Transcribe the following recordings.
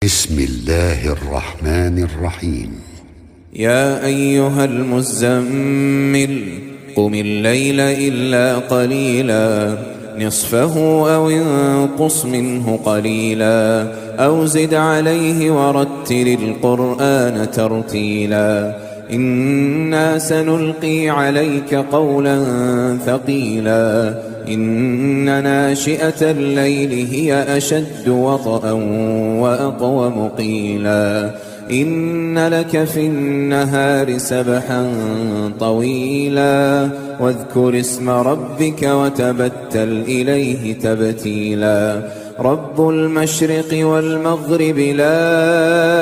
بسم الله الرحمن الرحيم. يا أيها المزمل قم الليل إلا قليلا نصفه أو انقص منه قليلا أو زد عليه ورتل القرآن ترتيلا إنا سنلقي عليك قولا ثقيلا إن ناشئة الليل هي أشد وطئا وأقوم قيلا إن لك في النهار سبحا طويلا واذكر اسم ربك وتبتل إليه تبتيلا رب المشرق والمغرب لا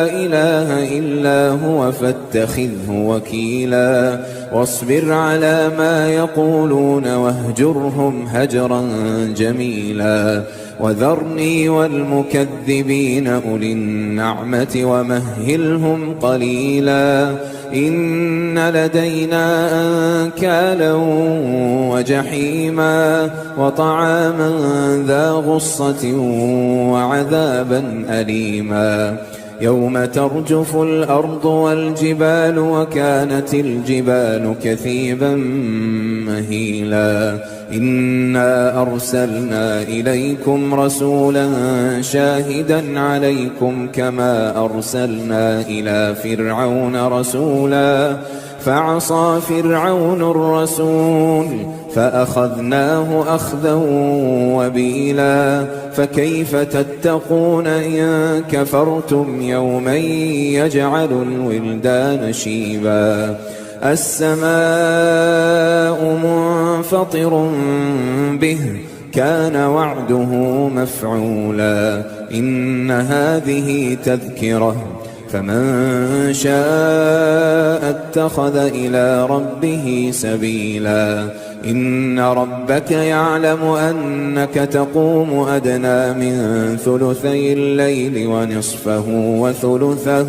إله إلا هو فاتخذه وكيلا واصبر على ما يقولون واهجرهم هجرا جميلا وذرني والمكذبين أولي النعمة ومهلهم قليلا إن لدينا أنكالا وجحيما وطعاما ذا غصة وعذابا أليما يوم ترجف الأرض والجبال وكانت الجبال كثيبا مهيلا إنا أرسلنا إليكم رسولا شاهدا عليكم كما أرسلنا إلى فرعون رسولا فعصى فرعون الرسول فأخذناه أخذا وبيلا فكيف تتقون إن كفرتم يوما يجعل الولدان شيبا السماء منفطر به كان وعده مفعولا إن هذه تذكرة فمن شاء اتخذ إلى ربه سبيلا إن ربك يعلم أنك تقوم أدنى من ثلثي الليل ونصفه وثلثه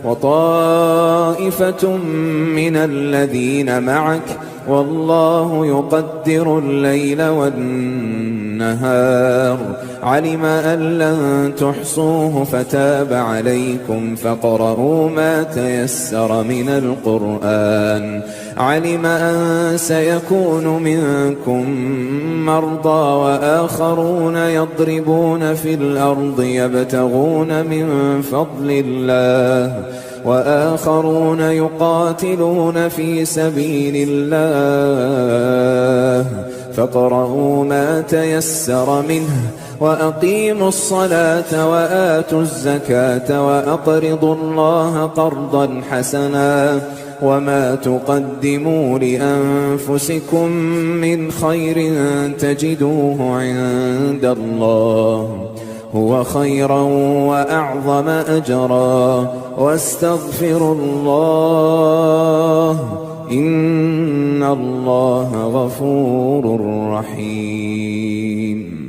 وطائفة من الذين معك والله يقدر الليل والنهار علم أن لن تحصوه فتاب عليكم فاقرؤوا ما تيسر من القرآن علم أن سيكون منكم مرضى وآخرون يضربون في الأرض يبتغون من فضل الله وآخرون يقاتلون في سبيل الله فاقرؤوا ما تيسر منه وأقيموا الصلاة وآتوا الزكاة وأقرضوا الله قرضا حسنا وما تقدموا لأنفسكم من خير تجدوه عند الله هو خيرا وأعظم أجرا واستغفروا الله إن الله غفور رحيم.